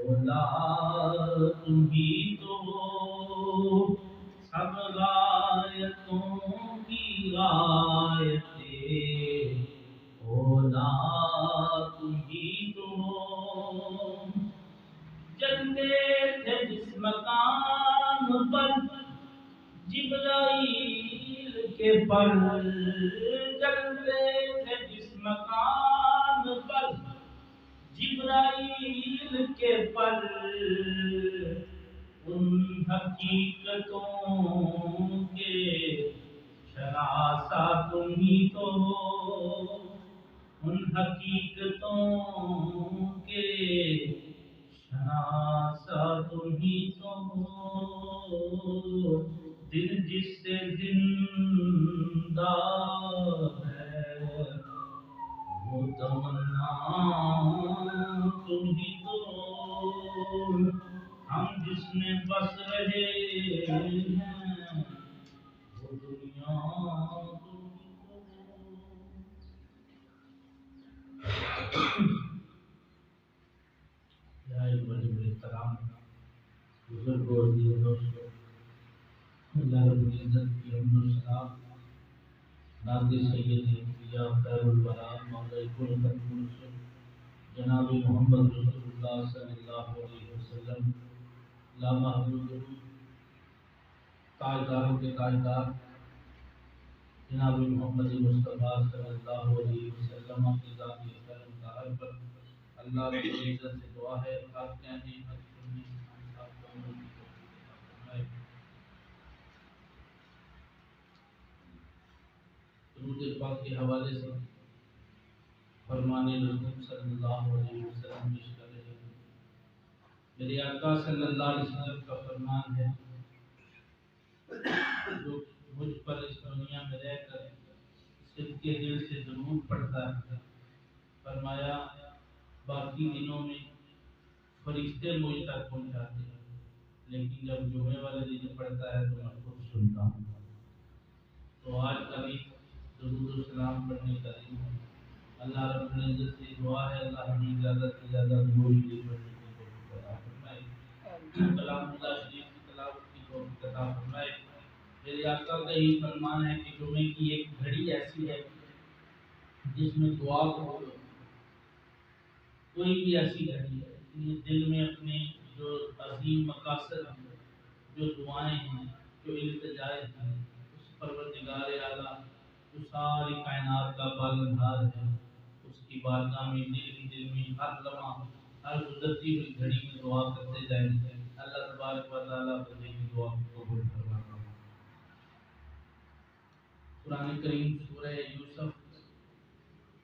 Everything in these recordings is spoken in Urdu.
مولا تم ہی تو ہو سب غایتوں کی غایت مولا تم ہی تو ہو چلتے تھے جس مقام پر جبرائیل کے پر چلتے تھے جس مقام پر جبرائیل کے پر ان حقیقتوں کے شناسا تم ہی تو ہو ان حقیقتوں کے شناسا تم ہی تو ہو دل جس سے زندہ ہے وہ تمنا تم ہی تو ہو ہم جس میں بس رہے ہیں وہ دنیا تم ہی تو ہو۔ بڑے احترام بزرگوں اور دوستوں، اللہ رب العزت کی حمد و ثنا نعت سید انبیاء خیر الورا مولا کل مرسل جناب محمد رسول اللہ صلی اللہ علیہ وسلم لا محدود تاجداروں کے تاجدار جناب محمد مصطفیٰ صلی اللہ علیہ وسلم کی ذاتی خیر مطہر پر اللہ رب العزت سے دعا ہے خاص کہنے حق سننے ہم سب کو عمل کی توفیق عطا فرمائے۔ درود پاک کے حوالے سے فرمان رسول صلی اللہ علیہ وسلم پیش کر رہے ہیں۔ میرے آقا صلی اللہ علیہ وسلم کا فرمان ہے جو مجھ پر اس دنیا میں رہ کر صدق کے دل سے درود پڑھتا ہے، فرمایا باقی دنوں میں فرشتے مجھ تک پہنچاتے ہیں لیکن جب جمعے والے دن پڑھتا ہے تو میں خود سنتا ہوں۔ تو آج کبھی درود و سلام پڑھنے کا دن ہے۔ اللہ رب العزت سے دعا ہے اللہ ہمیں زیادہ سے زیادہ درود شریف پڑھنے کی توفیق عطا فرمائے، کلام اللہ شریف کی تلاوت کی توفیق عطا فرمائے۔ میرے آقا کا ہی فرمان ہے کہ جمعے کی ایک گھڑی ایسی ہے جس میں دعا کو کوئی بھی ایسی گھڑی ہے دل میں اپنے جو عظیم مقاصد ہیں، جو دعائیں ہیں، جو التجائے ہیں، اس پروردگار اعلیٰ جو ساری کائنات کا پالنہار ہے، اس کی بارگاہ میں دل میں ہر لمحہ ہر گزرتی ہوئی گھڑی میں دعا کرتے جائیں۔ اللہ تبارک و تعالیٰ بندے کی دعا کو قبول فرماتا ہے۔ قرآن کریم سورہ یوسف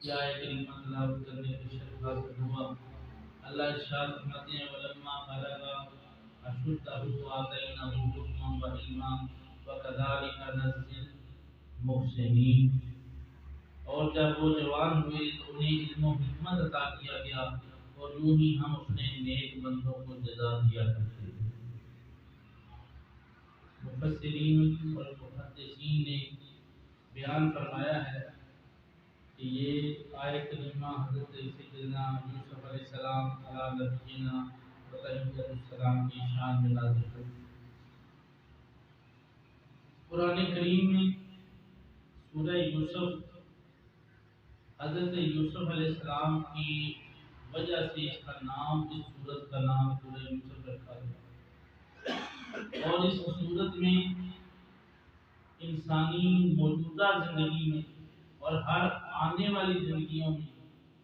کی آیت کریمہ تلاوت کرنے کے شرف حاصل ہوا۔ اللہ ارشاد فرماتے ہیں وَلَمَّا بَلَغَ أَشُدَّهُ آتَيْنَاهُ حُکْمًا وَعِلْمًا وَكَذَلِكَ نَجْزِي الْمُحْسِنِينَ، اور جب وہ جوان ہوئے تو انہیں علم و حکمت عطا کیا گیا اور یوں ہی ہم اپنے نیک بندوں کو جزا دیا کرتے ہیں۔ مفسرین اور محدثین نے بیان فرمایا ہے کہ یہ آیت کریمہ حضرت سیدنا یوسف علیہ السلام علی نبینا و علیہ السلام کی شان میں نازل ہوئی۔ قرآن کریم میں سورہ یوسف حضرت یوسف علیہ السلام کی وجہ سے اس کا نام، اس سورت کا نام سورہ یوسف رکھا گیا، اور اس سورت میں انسانی موجودہ زندگی میں اور ہر آنے والی زندگیوں میں،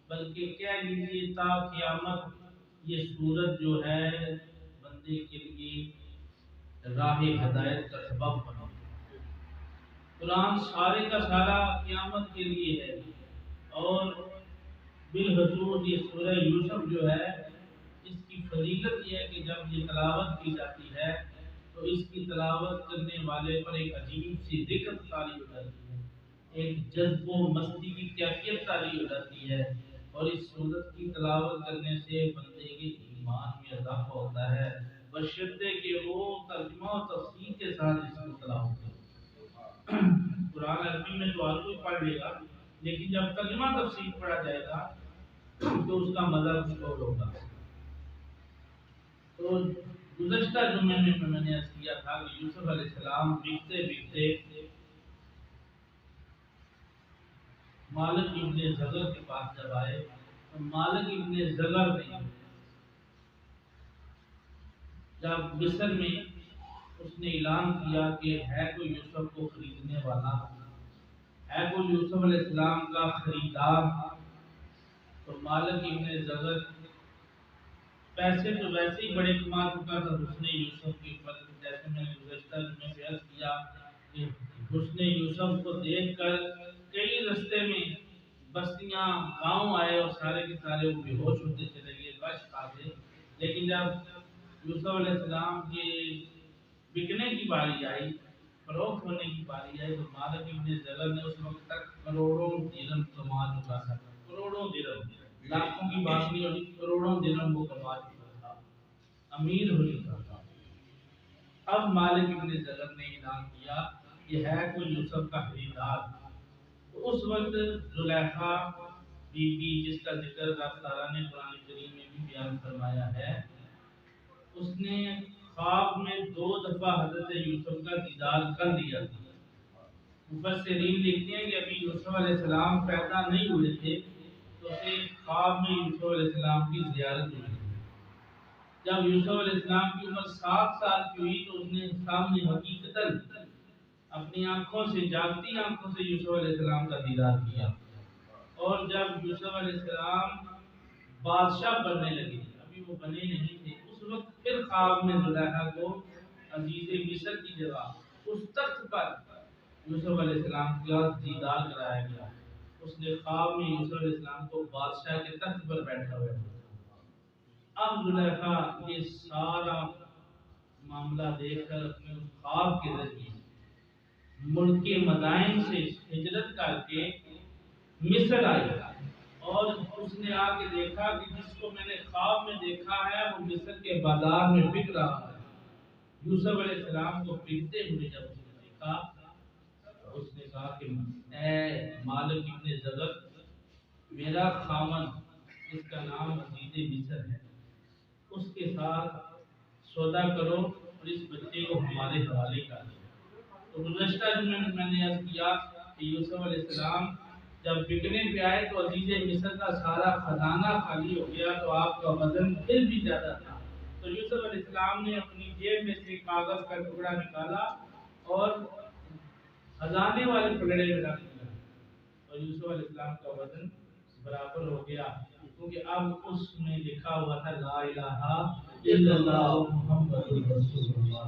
بلکہ کہہ لیجیے تا قیامت، یہ سورت جو ہے بندے کے لیے راہ ہدایت کا سبب بنا۔ قرآن سارے کا سارا قیامت کے لیے ہے، اور بالخصوص یہ سورہ یوسف جو ہے اس کی فضیلت یہ ہے کہ جب یہ تلاوت کی جاتی ہے تو اس کی تلاوت کرنے والے پر ایک عجیب سی رقت طاری ہو جاتی ہے، ایک جذب و مستی کی کیفیت طاری ہو جاتی ہے، اور اس سورت کی تلاوت کرنے سے بندے کے ایمان میں اضافہ ہوتا ہے، بشرطے کہ وہ ترجمہ و تفسیر کے ساتھ اس کو تلاوت کرے۔ قرآن عربی میں تو ہر کوئی پڑھ لے گا، لیکن جب ترجمہ تفسیر پڑھا جائے گا تو اس کا مزہ کچھ اور ہوگا۔ تو گزشتہ جمعے میں نے عرض کیا تھا کہ یوسف علیہ السلام بکتے بکتے مالک ابن زغر کے پاس جب آئے تو مالک ابن زغر نے جب مصر میں اس نے اعلان کیا کہ ہے کوئی یوسف کو خریدنے والا، ہے کوئی یوسف علیہ السلام کا خریدار، تو مالک ابن زغر پیسے تو ویسے ہی بڑے کما چکا تھا حسن یوسف کے اوپر، جیسے میں نے گزشتہ میں بیان کیا کہ حسن یوسف کو دیکھ کر کئی رستے میں بستیاں گاؤں آئے اور سارے کے سارے وہ بے ہوش ہوتے چلے گئے، رش کھاتے، لیکن جب یوسف علیہ السلام کے بکنے کی باری آئی، فروخت ہونے کی باری آئی، تو مالک ابن زغر نے اس وقت تک کروڑوں درہم کما چکا تھا، کروڑوں درہم، لاکھوں کی بات نہیں ہوتی، کروڑوں درہم وہ کما چکا تھا، امیر ہو چکا تھا۔ اب مالک ابن زغر نے اعلان کیا کہ ہے کوئی یوسف کا خریدار، تو اس وقت زلیخا بی بی جس کا ذکر اللہ تعالیٰ نے قرآن کریم میں بھی بیان فرمایا ہے، اس نے خواب میں 2 دفعہ حضرت یوسف کا دیدار کر لیا تھا۔ مفسرین لکھتے ہیں کہ ابھی یوسف علیہ السلام پیدا نہیں ہوئے تھے تو اسے خواب میں یوسف علیہ السلام کی زیارت ہوئی۔ جب یوسف علیہ السلام کی عمر 7 سال کی ہوئی تو اس نے سامنے حقیقتاً اپنی آنکھوں سے، جاگتی آنکھوں سے یوسف علیہ السلام کا دیدار کیا، اور جب یوسف علیہ السلام بادشاہ بننے لگے، ابھی وہ بنے نہیں تھے، اس وقت پھر خواب میں زلیخا کو عزیز مصر کی جگہ اس تخت پر یوسف علیہ السلام کا دیدار کرایا گیا۔ اس نے خواب میں یوسف علیہ السلام کو بادشاہ کے تخت پر بیٹھا ہوا ہے۔ اب زلیخا یہ سارا معاملہ دیکھ کر اپنے خواب کے ذریعے ملک مدائن سے ہجرت کر کے مصر آئی، اور اس نے آ کے دیکھا کہ جس کو میں نے خواب میں دیکھا ہے وہ مصر کے بازار میں بک رہا ہے۔ یوسف علیہ السلام کو بکتے ہوئے جب اس نے دیکھا، اس نے کہا کہ اے مالک ابن زغر، میرا خامن جس کا نام عزیز مصر ہے، اس کے ساتھ سودا کرو اور اس بچے کو ہمارے حوالے کر دو۔ تو گزشتہ جمعے میں نے عرض کیا کہ یوسف علیہ السلام جب بکنے پہ آئے تو عزیز مصر کا سارا خزانہ خالی ہو گیا، تو آپ کا وزن پھر بھی زیادہ تھا۔ تو یوسف علیہ السلام نے اپنی جیب میں سے کاغذ کا ٹکڑا نکالا اور خزانے والے پلڑے میں رکھ دیا، اور یوسف علیہ السلام کا وزن برابر ہو گیا، کیونکہ اب اس میں لکھا ہوا تھا لا الہ الا اللہ محمد رسول اللہ۔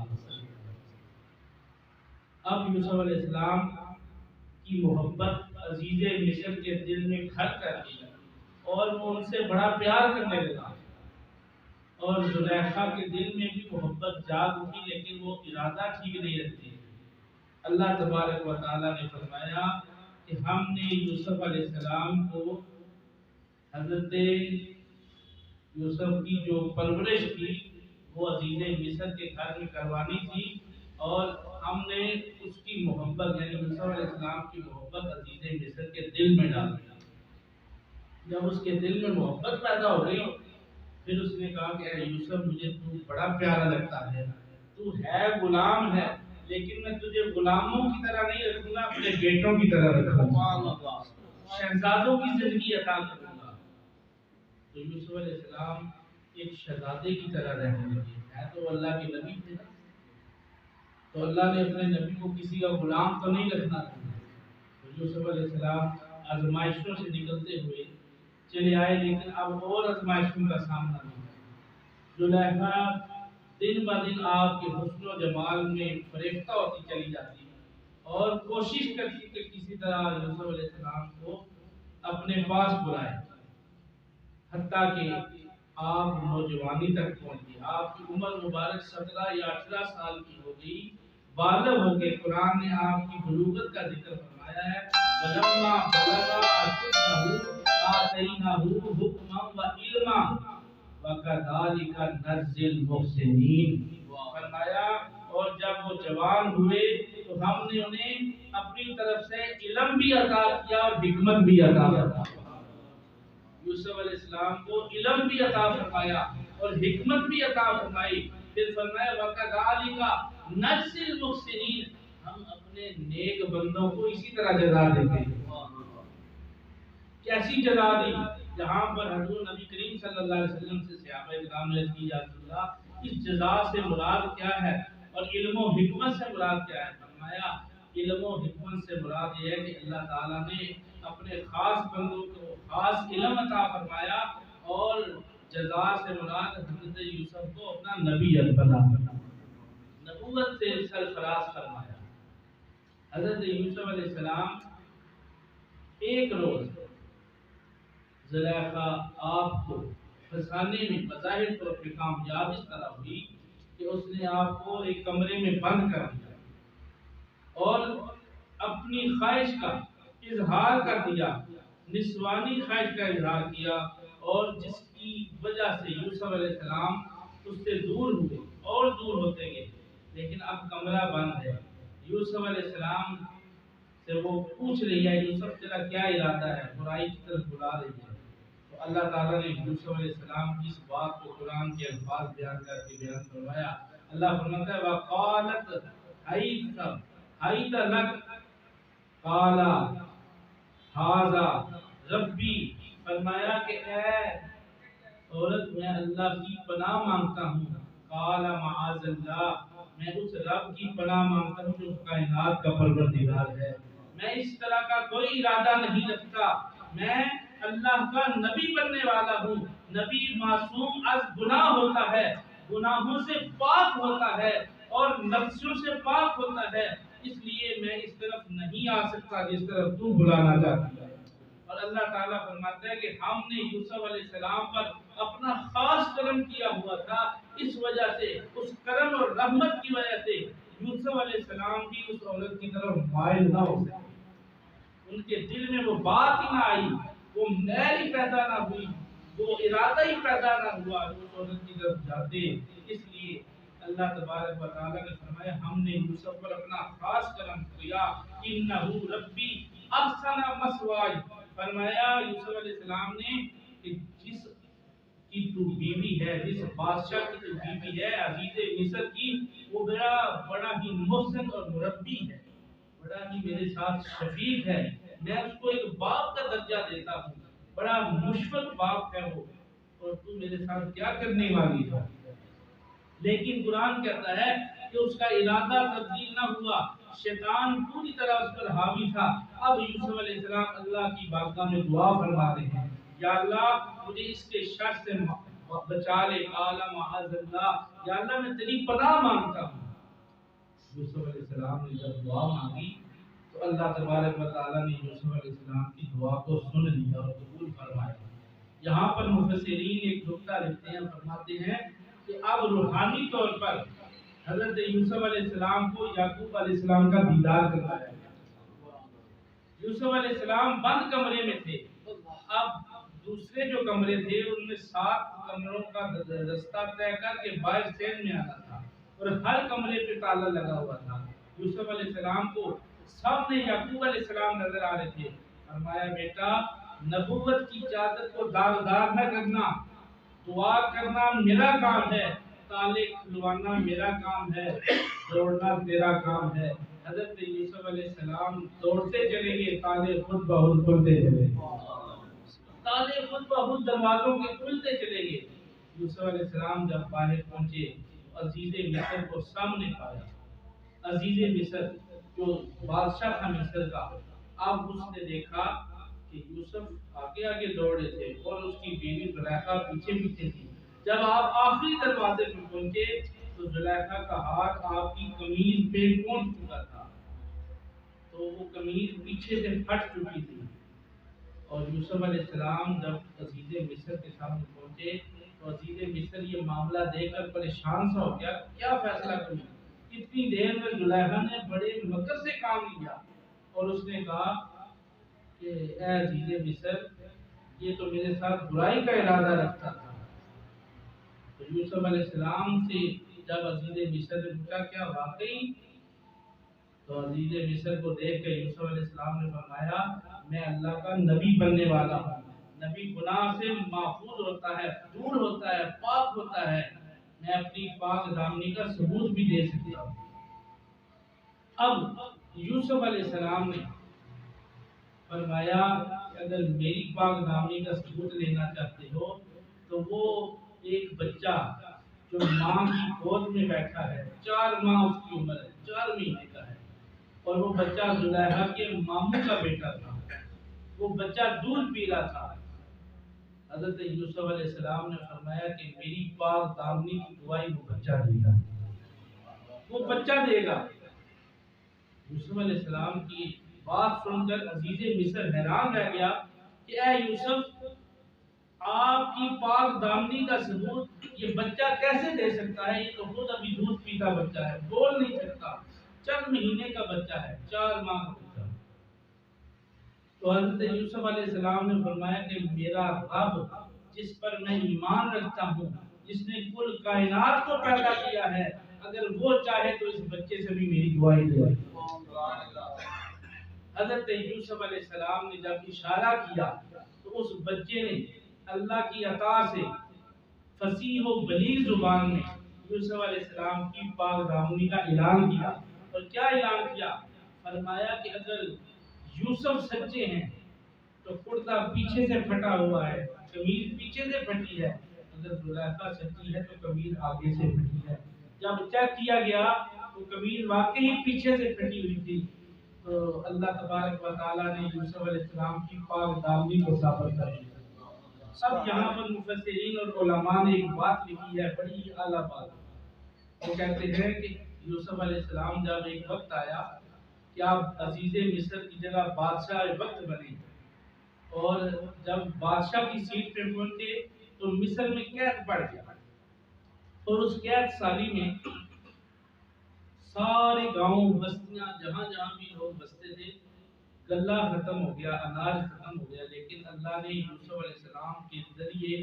اب یوسف علیہ السلام کی محبت عزیز مصر کے دل میں گھر کر گئی اور وہ ان سے بڑا پیار کرنے لگا، اور زلیخا کے دل میں بھی محبت جاگ اٹھی، لیکن وہ ارادہ ٹھیک نہیں رکھتی۔ اللہ تبارک و تعالیٰ نے فرمایا کہ ہم نے یوسف علیہ السلام کو حضرت یوسف کی جو پرورش تھی وہ عزیز مصر کے گھر میں کروانی تھی، اور ہم نے اس کی محبت یعنی یوسف علیہ السلام کی محبت عزیز مصر کے دل میں ڈال دی۔ جب اس کے دل میں محبت پیدا ہو گئی، پھر اس نے کہا کہ اے یوسف، مجھے تو بڑا پیارا لگتا ہے، تو ہے غلام ہے، لیکن میں تجھے غلاموں کی طرح نہیں رکھوں گا، اپنے بیٹوں کی طرح رکھوں گا، شہزادوں کی زندگی عطا کروں گا۔ تو یوسف علیہ السلام ایک شہزادے کی طرح رہنے لگے، ہے تو اللہ کے نبی تھے، تو اللہ نے اپنے نبی کو کسی کا غلام تو نہیں رکھنا تھا۔ تو یوسف علیہ السلام آزمائشوں سے نکلتے ہوئے چلے آئے، لیکن اب اور آزمائشوں کا سامنا نہیں۔ زلیخا دن بہ دن آپ کے حسن و جمال میں فریفتہ ہوتی چلی جاتی اور کوشش کرتی کہ کسی طرح یوسف علیہ السلام کو اپنے پاس بلائے، حتیٰ کہ آپ نوجوانی تک پہنچ گئے۔ آپ کی عمر مبارک 17 یا 18 سال کی ہو گئی، بالغ ہو گئے۔ قرآن نے آپ کی بلوغت کا ذکر فرمایا ہے، وَلَمَّا بَلَغَ أَشُدَّهُ آتَيْنَاهُ حُکْمًا وَعِلْمًا وَكَذَلِكَ نَجْزِي الْمُحْسِنِينَ۔ فرمایا اور جب وہ جوان ہوئے تو ہم نے انہیں اپنی طرف سے علم بھی عطا کیا اور حکمت بھی عطا فرمایا۔ یوسف علیہ السلام کو علم بھی عطا فرمایا اور حکمت بھی عطا فرمائی. پھر فرمایا وَكَذَلِكَ نَجْزِي الْمُحْسِنِينَ، ہم اپنے نیک بندوں کو اسی طرح جزا دیتے ہیں. کیسی جزا دی؟ جہاں پر حضور نبی کریم صلی اللہ علیہ وسلم سے صحابہ کرام نے کی، یا رسول اللہ اس جزا سے مراد کیا ہے اور علم و حکمت سے مراد کیا ہے؟ فرمایا علم و حکمت سے مراد یہ ہے کہ اللہ تعالیٰ نے اپنے خاص بندوں کو خاص علم عطا فرمایا، اور جزا سے مراد حضرت یوسف کو اپنا نبی بنا، نبوت سے سرفراز فرمایا. حضرت یوسف علیہ السلام ایک روز زلیخا آپ کو پھنسانے میں بظاہر طور پہ کامیاب اس طرح ہوئی کہ اس نے آپ کو ایک کمرے میں بند کر دیا اور اپنی خواہش کا اظہار کر دیا، نسوانی خواہش کا اظہار کیا، اور جس کی وجہ سے یوسف علیہ السلام اس سے دور ہوئے اور دور ہوتے گئے. لیکن اب کمرہ بند ہے. یوسف علیہ السلام سے وہ پوچھ رہی ہے یوسف تیرا کیا ارادہ ہے، برائی کی طرف بلا رہی ہے. تو اللہ تعالیٰ نے یوسف علیہ السلام کی اس بات کو قرآن کے الفاظ بیان کر کے بیان فرمایا. اللہ فرماتا ہے وَقَالَتْ حَيْتَ لَكَ قَالَ هَذَا رَبِّي، فرمایا کہ اے عورت میں اللہ کی پناہ مانگتا ہوں. قَالَ مَعَاذَ اللَّهِ، میں اس رب کی پناہ مانگتا ہوں جو کائنات کا پروردگار ہے. میں اس طرح کا کوئی ارادہ نہیں رکھتا. میں اللہ کا نبی بننے والا ہوں. نبی معصوم از گناہ ہوتا ہے، گناہوں سے پاک ہوتا ہے اور نفسوں سے پاک ہوتا ہے. اس لیے میں اس طرف نہیں آ سکتا جس طرف تو بلانا چاہتی ہے. اور اللہ تعالیٰ فرماتا ہے کہ ہم نے یوسف علیہ السلام پر اپنا خاص کرم کیا ہوا تھا. اس وجہ سے اس کرم اور رحمت کی وجہ سے یوسف علیہ السلام بھی اس عورت کی طرف مائل نہ ہو سکے. ان کے دل میں وہ بات ہی نہ آئی، وہ میل ہی پیدا نہ ہوئی، وہ ارادہ ہی پیدا نہ ہوا جو اس عورت کی طرف جاتے. اس لیے اللہ تبارک و تعالیٰ نے فرمایا ہم نے یوسف پر اپنا خاص کرم کیا. انہو ربی احسن مثوائی، فرمایا یوسف علیہ السلام نے کہ جس کی تو بیوی ہے، جس بادشاہ کی تو بیوی ہے عزیز مصر کی، وہ بڑا ہی محسن اور مربی ہے، بڑا ہی میرے ساتھ شفیق ہے. میں اس کو ایک باپ کا درجہ دیتا ہوں، بڑا مشفق باپ ہے وہ، اور تو میرے ساتھ کیا کرنے والی ہے. لیکن قرآن کہتا ہے کہ اس کا ارادہ تبدیل نہ ہوا، شیطان پوری طرح اس پر حاوی تھا. اب یوسف علیہ السلام اللہ کی بارگاہ میں دعا فرما رہے ہیں یا اللہ مجھے اس کے شر سے بچا لے. اعلی معاذ اللہ، یا اللہ میں تیری پناہ مانگتا ہوں. یوسف علیہ السلام نے جب دعا مانگی تو اللہ تبارک و تعالیٰ نے یوسف علیہ السلام کی دعا کو سن لیا اور قبول فرمایا. یہاں پر مفسرین ایک نقطہ لکھتے ہیں، فرماتے ہیں کہ اب روحانی طور پر حضرت یوسف علیہ السلام کو یعقوب علیہ السلام کا دیدار کروایا گیا. یوسف علیہ السلام بند کمرے میں تھے. اب دوسرے جو کمرے تھے ان میں 7 کمروں کا رستہ طے کر کے باہر سین میں آنا تھا اور ہر کمرے پہ تالا لگا ہوا تھا. یوسف علیہ السلام کو سب نے یعقوب علیہ السلام نظر آ رہے تھے. فرمایا بیٹا نبوت کی چادر کو داغدار نہ کرنا، دعا کرنا میرا کام ہے، تالے کھلوانا میرا کام ہے، دوڑنا تیرا کام ہے. حضرت یوسف علیہ السلام دوڑتے چلے گئے، تالے خود بخود کھلتے چلے گئے، تالے خود بخود دروازوں کے کھلتے چلے گئے. یوسف علیہ السلام جب باہر پہنچے عزیز مصر کو سامنے پایا. عزیز مصر جو بادشاہ تھا مصر کا، اب اس نے دیکھا کہ یوسف آگے آگے دوڑ رہے تھے اور اس کی بیوی زلیخا پیچھے پیچھے تھی. جب آپ آخری دروازے پہ پہنچے تو زلیخا کا ہاتھ آپ کی قمیض پہ پہنچ چکا تھا، تو وہ قمیض پیچھے سے پھٹ چکی تھی. اور یوسف علیہ السلام جب عزیز مصر کے سامنے پہنچے تو عزیز مصر یہ معاملہ دیکھ کر پریشان سا ہو گیا، کیا فیصلہ کروں. اتنی دیر میں زلیخا نے بڑے مکر سے کام لیا اور اس نے کہا کہ اے عزیز مصر یہ تو میرے ساتھ برائی کا ارادہ رکھتا تھا. تو یوسف علیہ السلام سے جب عزیز مصر نے پوچھا کیا واقعی، تو عزیز مصر کو دیکھ کر یوسف علیہ السلام نے فرمایا میں اللہ کا نبی بننے والا ہوں، نبی گناہ سے محفوظ ہوتا ہے، دور ہوتا ہے، پاک ہوتا ہے، میں اپنی پاک دامنی کا ثبوت بھی دے سکتا ہوں۔ اب یوسف علیہ السلام نے فرمایا کہ اگر میری پاک دامنی کا ثبوت لینا چاہتے ہو تو وہ ایک بچہ جو ماں کی گود میں بیٹھا ہے، 4 ماہ اس کی عمر ہے، 4 مہینے کا ہے، اور وہ بچہ زلیخا کے ماموں کا بیٹا تھا، وہ بچہ دودھ پی رہا تھا۔ حضرت یوسف علیہ السلام نے فرمایا کہ میری پاک دامنی کی گواہی وہ بچہ دے گا، وہ بچہ دے گا۔ یوسف علیہ السلام کی بات سن کر عزیز مصر حیران رہ گیا کہ اے یوسف، آپ کی پاک دامنی کا ثبوت یہ بچہ کیسے دے سکتا ہے؟ یہ تو خود ابھی دودھ پیتا بچہ ہے، بول نہیں سکتا، 4 مہینے کا بچہ ہے، 4 ماہ کا بچہ۔ تو حضرت یوسف علیہ السلام نے فرمایا کہ میرا رب جس پر میں ایمان رکھتا ہوں، جس نے کل کائنات کو پیدا کیا ہے، اگر وہ چاہے تو اس بچے سے بھی میری دعائیں دے۔ حضرت یوسف علیہ السلام نے جب اشارہ کیا تو اس بچے نے اللہ کی عطا سے فصیح و بلیغ زبان میں یوسف علیہ السلام کی پاک دامنی کا اعلان کیا۔ اور کیا اعلان کیا؟ فرمایا کہ اگر یوسف سچے ہیں تو کرتا پیچھے سے پھٹا ہوا ہے، قمیض پیچھے سے پھٹی ہے، اگر زلیخا سچی ہے تو قمیض آگے سے پھٹی ہے۔ جب چیک کیا گیا تو قمیض واقعی پیچھے سے پھٹی ہوئی تھی، تو اللہ تبارک و تعالیٰ نے یوسف علیہ السلام کی پاک دامنی کو ثابت کر دیا۔ اب یہاں پر مفسرین اور علماء نے ایک بات لکھی ہے، بڑی اعلیٰ بات۔ وہ کہتے ہیں کہ یوسف علیہ السلام جب ایک وقت آیا کہ آپ عزیز مصر کی جگہ بادشاہ وقت بنے، اور جب بادشاہ کی سیٹ پہ پہنچے تو مصر میں قید پڑ گیا، اور اس قید سالی میں سارے گاؤں بستیاں جہاں جہاں بھی لوگ بستے تھے غلہ ختم ہو گیا، اناج ختم ہو گیا، لیکن اللہ نے یوسف علیہ السلام کے ذریعے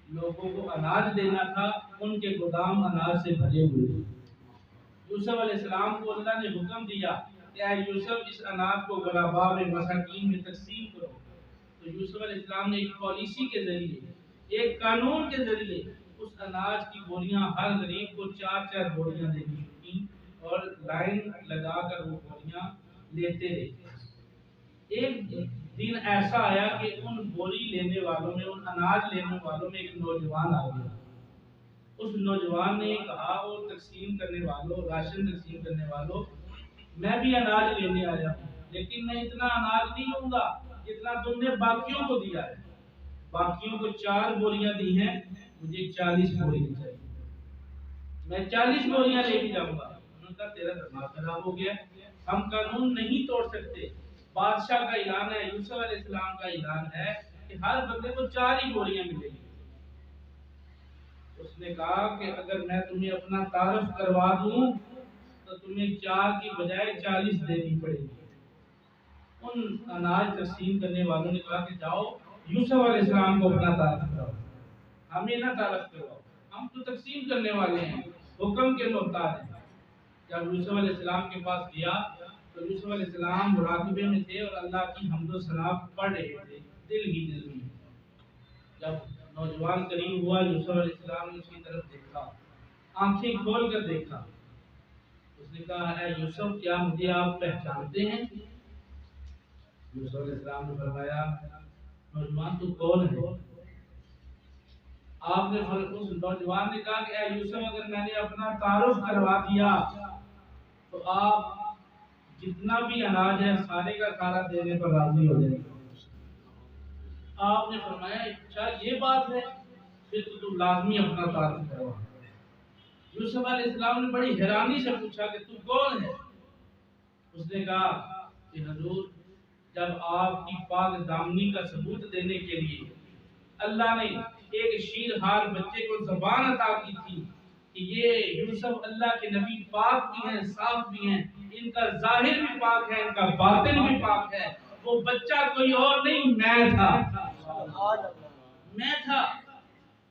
لوگوں کو اناج دینا تھا، ان کے گودام اناج سے بھرے ہوئے تھے۔ یوسف علیہ السلام کو اللہ نے حکم دیا کہ اے یوسف اس اناج کو غرباء میں مساکین میں تقسیم کرو۔ تو یوسف علیہ السلام نے ایک پالیسی کے ذریعے، ایک قانون کے ذریعے اس اناج کی بوریاں ہر غریب کو 4 بوریاں دینی تھیں، اور لائن لگا کر وہ بوریاں لیتے رہے۔ ایک دن ایسا آیا کہ ان بوری لینے والوں میں، ان اناج لینے والوں میں ایک نوجوان آ گیا۔ اس نوجوان نے کہا، وہ تقسیم کرنے والوں، راشن تقسیم کرنے والوں، میں بھی اناج لینے آیا ہوں، لیکن میں اتنا اناج نہیں لوں گا جتنا تم نے باقیوں کو دیا ہے۔ باقیوں کو 4 بوریاں دی ہیں، مجھے 40 بوریاں چاہیے، میں 40 بوریاں لے کے جاؤں گا۔ انہوں نے کہا تیرا دماغ خراب ہو گیا، ہم قانون نہیں توڑ سکتے، بادشاہ کا اعلان ہے، یوسف علیہ السلام کا اعلان ہے کہ ہر بندے کو 4 ہی بوریاں ملیں گی۔ اس نے کہا کہ اگر میں تمہیں اپنا تعارف کروا دوں تو تمہیں 4 کی بجائے 40 دینی پڑے گی۔ ان اناج تقسیم کرنے والوں نے کہا کہ جاؤ یوسف علیہ السلام کو اپنا تعارف کراؤ، ہمیں نہ تعارف کرواؤ، ہم تو تقسیم کرنے والے ہیں، حکم کے محتاج ہیں۔ جب یوسف علیہ السلام کے پاس گیا تو یوسف علیہ السلام مراقبے میں تھے اور اللہ کی حمد و ثنا پڑھ رہے تھے دل ہی دل میں۔ جب نوجوان قریب ہوا، یوسف علیہ السلام نے اس کی طرف دیکھا، آنکھیں کھول کر دیکھا۔ اس نے کہا اے یوسف، کیا مجھے آپ پہچانتے ہیں؟ یوسف علیہ السلام نے فرمایا نوجوان تو کون ہے؟ آپ نے اس نوجوان نے کہا کہ اے یوسف، اگر میں نے اپنا تعارف کروا دیا تو آپ جتنا بھی اناج ہے سارے کا سارا دینے پر راضی ہو جائے گا۔ آپ نے فرمایا اچھا یہ بات ہے، پھر تو لازمی اپنا تعارف کروا۔ یوسف علیہ السلام نے بڑی حیرانی سے پوچھا کہ تو کون ہے؟ اس نے کہا کہ حضور، جب آپ کی پاک دامنی کا ثبوت دینے کے لیے اللہ نے ایک شیرہار بچے کو زبان عطا کی تھی کہ یہ یوسف اللہ کے نبی پاک بھی ہیں، صاف بھی ہیں، ان کا ظاہر بھی پاک ہے، ان کا باطن بھی پاک ہے، وہ بچہ کوئی اور نہیں، میں تھا، میں تھا۔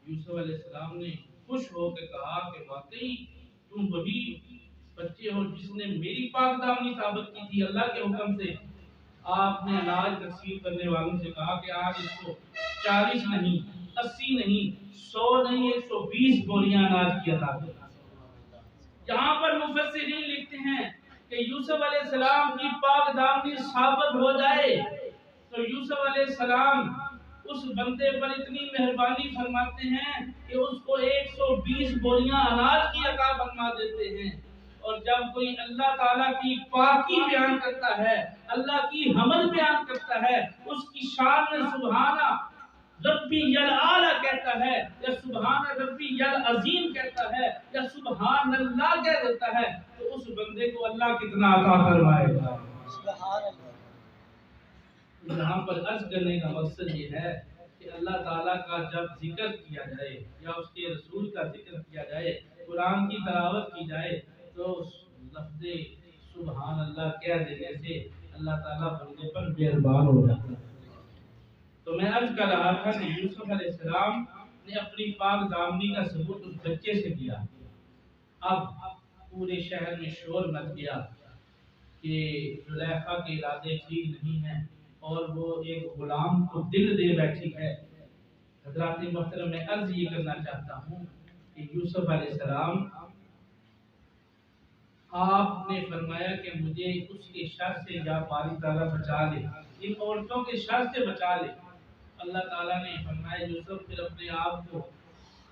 یوسف علیہ السلام نے خوش ہو کے کہا کہ واقعی تم وہی بچے ہو جس نے میری پاک دامنی ثابت کی تھی اللہ کے حکم سے۔ آپ نے اناج تقسیم کرنے والوں سے کہا کہ آج اس کو 40 نہیں 80 نہیں 100 نہیں 120 بوریاں اناج کی عطا کریں۔ یہاں پر مفسرین لکھتے ہیں کہ یوسف علیہ السلام کی پاک دامنی ثابت ہو جائے تو یوسف علیہ السلام اس بندے پر اتنی مہربانی فرماتے ہیں کہ اس کو 120 بوریاں اناج کی عطا فرما دیتے ہیں۔ اور جب کوئی اللہ تعالیٰ کی پاکی بیان کرتا ہے، اللہ کی حمد بیان کرتا ہے، اس کی شان میں سبحان ربی یلعالی کہتا ہے یا سبحان ربی یلعظیم کہتا ہے یا سبحان اللہ کہہ دیتا ہے تو اس بندے کو اللہ کتنا عطا فرمائے گا۔ سبحان اللہ۔ یہاں پر عرض کرنے کا مقصد یہ ہے کہ اللہ تعالیٰ کا جب ذکر کیا جائے یا اس کے رسول کا ذکر کیا جائے، قرآن کی تلاوت کی جائے تو لفظ سبحان اللہ کہہ دینے سے اللہ تعالیٰ بندے پر مہربان ہو جاتا ہے۔ تو میں عرض کر رہا تھا کہ یوسف علیہ السلام نے اپنی پاک دامنی کا ثبوت اس بچے سے کیا۔ اب پورے شہر میں شور مچ گیا کہ زلیخا کے ارادے ٹھیک نہیں ہیں اور وہ ایک غلام کو دل دے بیٹھی ہے۔ حضرات محترم، میں عرض یہ کرنا چاہتا ہوں کہ یوسف علیہ السلام آپ نے فرمایا کہ مجھے اس کے شر سے یا باری تعالیٰ بچا لے، ان عورتوں کے شر سے بچا لے۔ اللہ تعالیٰ نے فرمایا یوسف پھر اپنے آپ کو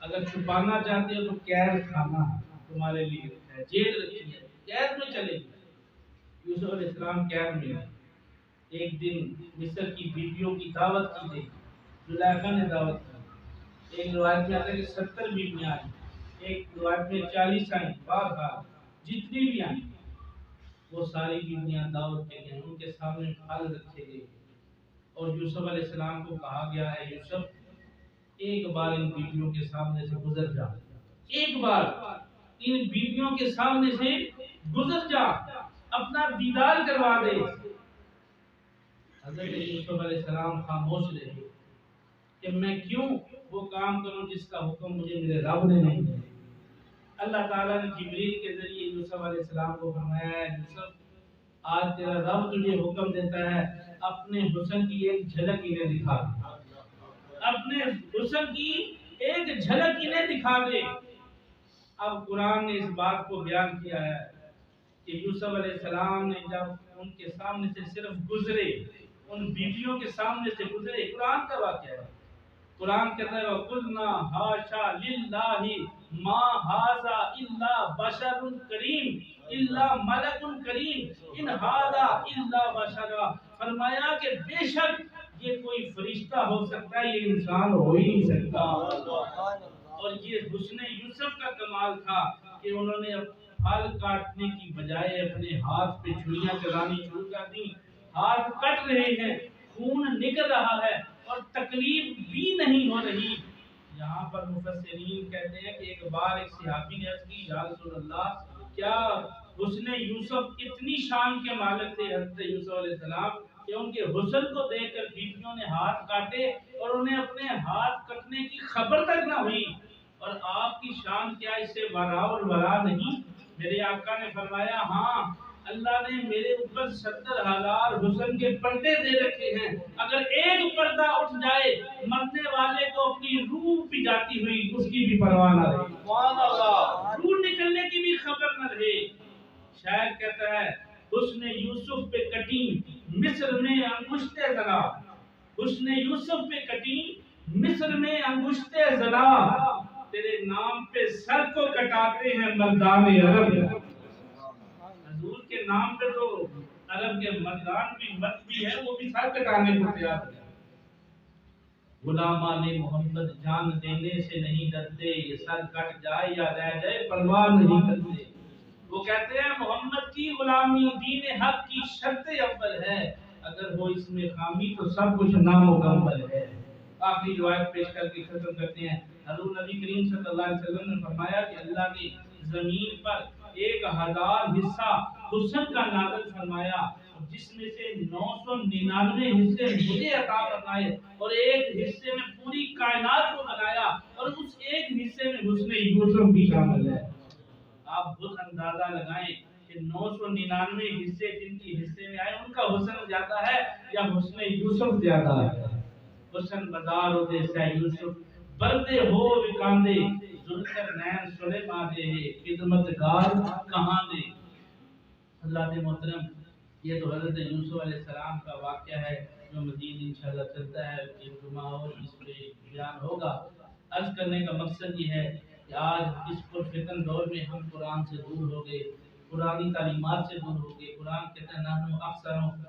اگر چھپانا چاہتے ہو تو قید خانہ تمہارے لیے ہے، جیل رکھی ہے، قید میں چلے گئے۔ یوسف علیہ السلام قید میں ہے۔ ایک دن مصر کی بیویوں کی دعوت کی گئی، زلیخا نے دعوت کی۔ ایک روایت میں آتا ہے کہ 70 بیویاں آئیں، ایک روایت میں 40 آئیں، بہرحال جتنی بھی آئیں وہ ساری بیویاں دعوت کے گئے، ان کے سامنے پھل رکھے گئے اور یوسف علیہ السلام کو کہا گیا ہے یوسف ایک بار ان بیویوں کے سامنے سے گزر جا، ایک بار ان بیویوں کے سامنے سے گزر جا، اپنا دیدار کروا دے۔ حضرت یوسف علیہ السلام خاموش رہے کہ میں کیوں وہ کام کروں جس کا حکم مجھے میرے رب نے نہیں دیا۔ اللہ تعالیٰ نے جبریل کے ذریعے یوسف علیہ السلام کو فرمایا ہے یوسف آج تیرا رب تجھے حکم دیتا ہے اپنے حسن کی ایک جھلک انہیں دکھا دے، اپنے حسن کی ایک جھلک انہیں دکھا دے۔ اب قرآن نے اس بات کو بیان کیا ہے کہ یوسف علیہ السلام نے جب ان کے سامنے سے صرف گزرے، ان بیویوں کے سامنے سے گزرے، قرآن کا واقعہ ہے، قرآن کہتا ہے وَقُلْنَا حَاشَا لِلَّهِ مَا هَذَا إِلَّا بَشَرٌ كَرِيمٌ إِلَّا مَلَكٌ كَرِيمٌ إِنْ هَذَا إِلَّا بَشَرٌ، فرمایا کہ بے شک یہ کوئی فرشتہ ہو سکتا ہے، یہ انسان ہو ہی نہیں سکتا۔ اور یہ حسن یوسف کا کمال تھا کہ انہوں نے پھل کاٹنے کی بجائے اپنے ہاتھ پہ چھریاں چلانی شروع کر دی، ہاتھ کٹ رہے ہیں، خون نکل رہا ہے اور تکلیف بھی نہیں ہو رہی۔ یہاں پر مفسرین کہتے ہیں کہ ایک بار ایک صحابی نے عرض کی یا رسول اللہ کیا حسن یوسف اتنی شان کے مالک تھے حضرت یوسف علیہ السلام کہ ان کے حسن کو دیکھ کر بیویوں نے ہاتھ کاٹے اور انہیں اپنے ہاتھ کٹنے کی خبر تک نہ ہوئی، اور آپ کی شان کیا اس سے ورا اور ورا نہیں؟ میرے آقا نے فرمایا ہاں، اللہ نے میرے اوپر 70,000 حسن کے پردے دے رکھے ہیں، اگر ایک پردہ اٹھ جائے مرنے والے کو اپنی روح بھی جاتی ہوئی اس کی بھی پرواہ نہ رہے، روح نکلنے کی بھی خبر نہ رہے۔ شاعر کہتا ہے حسن یوسف پہ کٹی مصر میں انگشتے زنا، حسن یوسف پہ کٹی مصر میں انگشتے زنا، تیرے نام پہ سر کو کٹاتے ہیں مردان عرب۔ حضور کے نام پہ تو عرب کے مردان بھی مرد بھی ہے، وہ بھی سر کٹانے کو تیار ہے۔ غلامان محمد جان دینے سے نہیں ڈرتے، یہ سر کٹ جائے یا رہ جائے پرواہ نہیں کرتے۔ وہ کہتے ہیں محمد کی غلامی دین حق کی شرط اول ہے، اگر ہو اس میں خامی تو سب کچھ نامکمل ہے۔ آخری روایت پیش کر کے ختم کرتے ہیں۔ حضور نبی کریم صلی اللہ علیہ وسلم نے فرمایا کہ اللہ نے زمین پر 1000 حصہ حسن کا نازل فرمایا، جس میں سے 999 حصے مجھے عطا فرمائے اور ایک حصے میں پوری کائنات کو بنایا، اور اس ایک حصے میں حسن یوسف بھی شامل ہے۔ آپ خود اندازہ لگائیں کہ 999 حصے جن کی حصے میں آئے ان کا حسن زیادہ ہے یا حسن یوسف زیادہ ہے؟ حسن بازار دے سہ یوسف بردے ہو وکاندے ذوالقر نین سلیمان دے خدمت گار کہاں دے۔ اللہ کے محترم، یہ تو حضرت یوسف علیہ السلام کا واقعہ ہے جو مزید انشاءاللہ چلتا ہے، ایک جمعہ اور اس پہ بیان ہوگا۔ عرض کرنے کا مقصد یہ ہے کہ آج اس پرفتن دور میں ہم قرآن سے دور ہو گئے، قرآنی تعلیمات سے دور ہو گئے۔ قرآن کہتا ہے نحن احسن،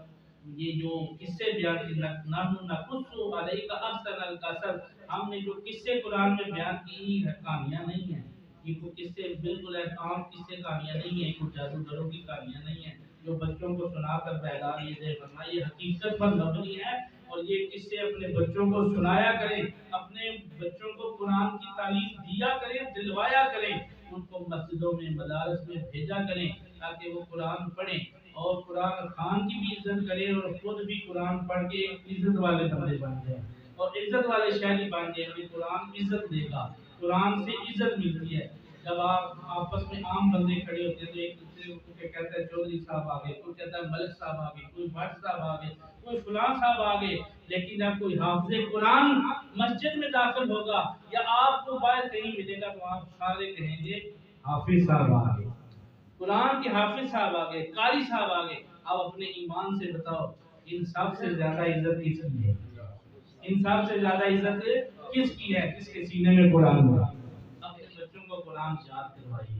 یہ جو قصے بیان کی نحن نقص علیک احسن القصص، ہم نے جو قصے قرآن میں بیان کی ہے کہانیاں نہیں ہیں، یہ کوئی قصے بالکل عام قصے کہانیاں نہیں ہیں، کوئی جادوگروں کی کہانیاں نہیں ہیں جو بچوں کو سنا کر بہلا دیے جائے، ورنہ یہ حقیقت پر مبنی ہے۔ اور یہ قصے اپنے بچوں کو سنایا کریں، اپنے بچوں کو قرآن کی تعلیم دیا کریں، دلوایا کریں، ان کو مسجدوں میں مدارس میں بھیجا کریں تاکہ وہ قرآن پڑھیں اور قرآن خان کی بھی عزت کریں اور خود بھی قرآن پڑھ کے عزت والے بندے بن جائیں اور عزت والے شہری بن جائیں۔ ہمیں قرآن عزت دے گا، قرآن سے عزت ملتی ہے۔ جب آپ آپس میں عام بندے کھڑے ہوتے ہیں تو ایک دوسرے کو کہتا ہے چودھری صاحب آگے، کوئی کہتا ہے ملک صاحب آگے، کوئی بھٹ صاحب آگے، کوئی فلاں صاحب آگے، لیکن جب کوئی حافظ قرآن مسجد میں داخل ہوگا یا آپ کو باہر کہیں ملے گا تو آپ سارے کہیں گے حافظ صاحب آگے، قرآن کے حافظ صاحب آگے، قاری صاحب آگے۔ اب اپنے ایمان سے بتاؤ ان سب سے زیادہ عزت کس کی ہے؟ ان سب سے زیادہ عزت کس کی ہے؟ کس کے سینے میں قرآن ہوا؟ اپنے بچوں کو قرآن یاد کروائیے۔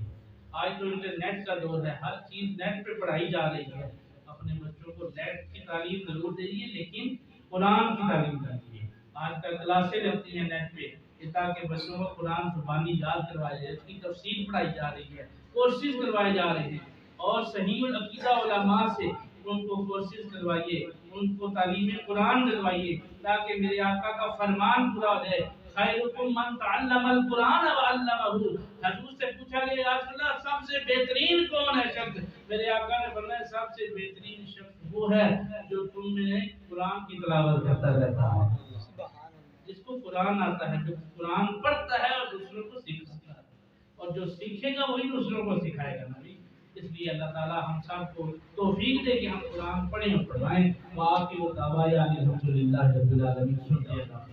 آج تو انٹرنیٹ کا دور ہے، ہر چیز نیٹ پہ پڑھائی جا رہی ہے، اپنے بچوں کو نیٹ کی تعلیم ضرور دیجیے لیکن قرآن کی تعلیم دیجیے۔ آج کل کلاسیں لگتی ہیں نیٹ پہ تاکہ بچوں کو قرآن زبانی یاد کروایا جائے، اس کی تفسیر پڑھائی جا رہی ہے، کورسز کروائے جا رہے ہیں اور صحیح العقیدہ علماء سے ان کو کورسز کروائیے، ان کو تعلیم قرآن دلوائیے تاکہ میرے آقا کا فرمان پورا ہو جائے، خیرکم من تعلم القرآن وعلمہ۔ حضور سے پوچھا گیا یا رسول اللہ سب سے بہترین کون ہے شخص؟ میرے آقا نے فرمایا سب سے بہترین شخص وہ ہے جو تم میں قرآن کی تلاوت کرتا رہتا ہے، جس کو قرآن آتا ہے، جو قرآن پڑھتا ہے اور دوسروں کو سکھاتا ہے، اور جو سیکھے گا وہی دوسروں کو سکھائے گا نبی۔ اس لیے اللہ تعالی ہم سب کو توفیق دے کہ ہم قرآن پڑھیں اور پڑھائیں۔ وآخر دعوانا الحمدللہ رب العالمین۔